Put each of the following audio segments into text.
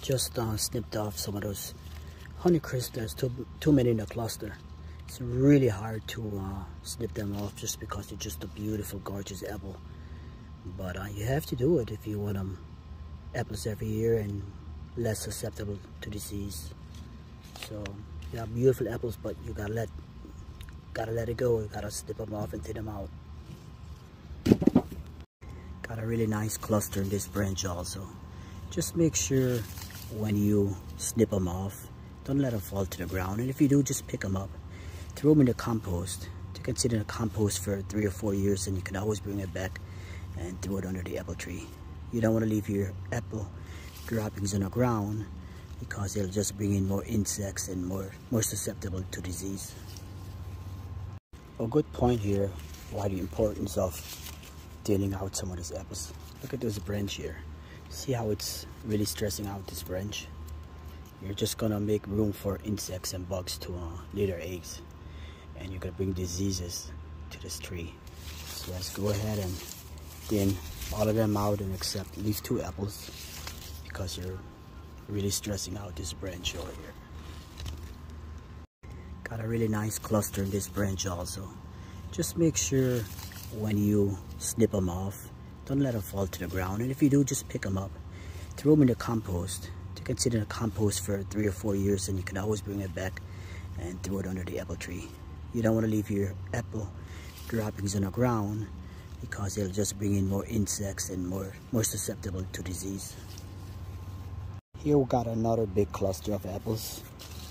just snipped off some of those Honeycrisp. There's too many in the cluster. It's really hard to snip them off just because they're just a beautiful, gorgeous apple. But you have to do it if you want apples every year and less susceptible to disease. So yeah, beautiful apples, but you gotta let it go. You gotta snip them off and thin them out. Got a really nice cluster in this branch also. Just make sure when you snip them off, don't let them fall to the ground. And if you do, just pick them up, throw them in the compost. You can sit in the compost for 3 or 4 years, and you can always bring it back and throw it under the apple tree. You don't want to leave your apple droppings on the ground because it'll just bring in more insects and more susceptible to disease. A good point here why the importance of thinning out some of these apples. Look at this branch here. See how it's really stressing out this branch? You're just gonna make room for insects and bugs to lay their eggs, and you're gonna bring diseases to this tree. So let's go ahead and thin all of them out and leave 2 apples because you're really stressing out this branch over here. Got a really nice cluster in this branch also. Just make sure when you snip them off, don't let them fall to the ground. And if you do, just pick them up, throw them in the compost. You can sit in the compost for 3 or 4 years, and you can always bring it back and throw it under the apple tree. You don't want to leave your apple droppings on the ground because it'll just bring in more insects and more susceptible to disease. Here we got another big cluster of apples.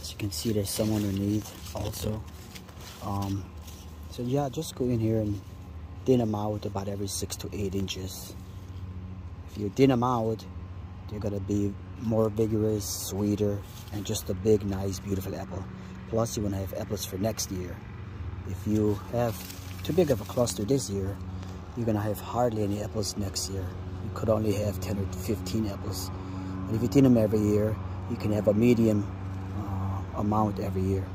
As you can see, there's some underneath also. So yeah, just go in here and thin them out about every 6 to 8 inches. If you thin them out, they're gonna be more vigorous, sweeter, and just a big, nice, beautiful apple. Plus, you wanna have apples for next year. If you have too big of a cluster this year, you're gonna have hardly any apples next year. You could only have 10 or 15 apples. And if you thin them every year, you can have a medium amount every year.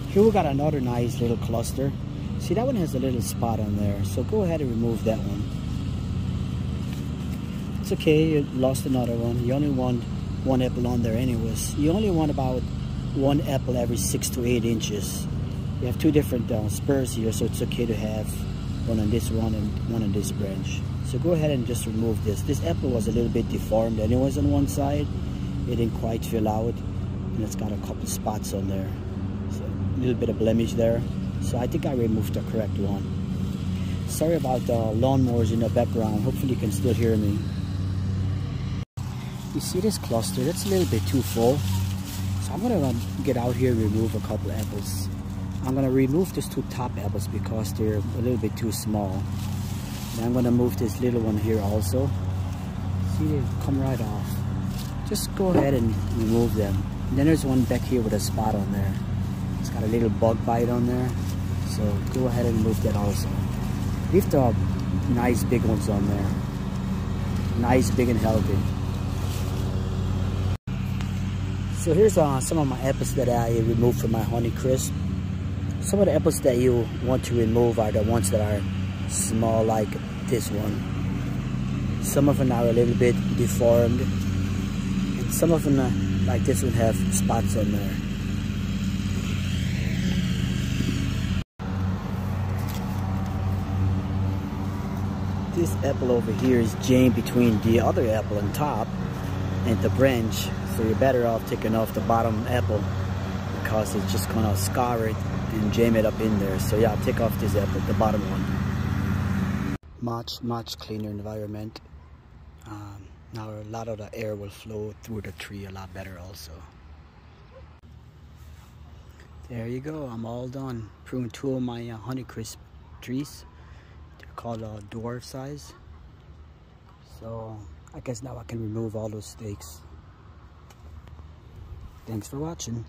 Here we got another nice little cluster. See, that one has a little spot on there, so go ahead and remove that one. It's okay, you lost another one. You only want 1 apple on there anyways. You only want about 1 apple every 6 to 8 inches. You have 2 different spurs here, so it's okay to have one on this one and one on this branch. So go ahead and just remove this. This apple was a little bit deformed anyways on one side. It didn't quite fill out, and it's got a couple spots on there. So a little bit of blemish there. So I think I removed the correct one. Sorry about the lawnmowers in the background. Hopefully you can still hear me. You see this cluster? That's a little bit too full. So I'm gonna get out here and remove a couple apples. I'm gonna remove these 2 top apples because they're a little bit too small. And I'm gonna move this little one here also. See, they come right off. Just go ahead and remove them. And then there's one back here with a spot on there. It's got a little bug bite on there. So go ahead and remove that also. Leave the nice big ones on there. Nice, big, and healthy. So here's some of my apples that I removed from my Honeycrisp. Some of the apples that you want to remove are the ones that are small, like this one. Some of them are a little bit deformed, and some of them, like this one, have spots on there. This apple over here is jammed between the other apple on top and the branch, so you're better off taking off the bottom apple because it's just gonna scar it and jam it up in there. So yeah, I'll take off this apple, the bottom one. Much cleaner environment. Now a lot of the air will flow through the tree a lot better also. There you go, I'm all done. Pruned 2 of my Honeycrisp trees. They're called dwarf size. So I guess now I can remove all those stakes. Thanks for watching.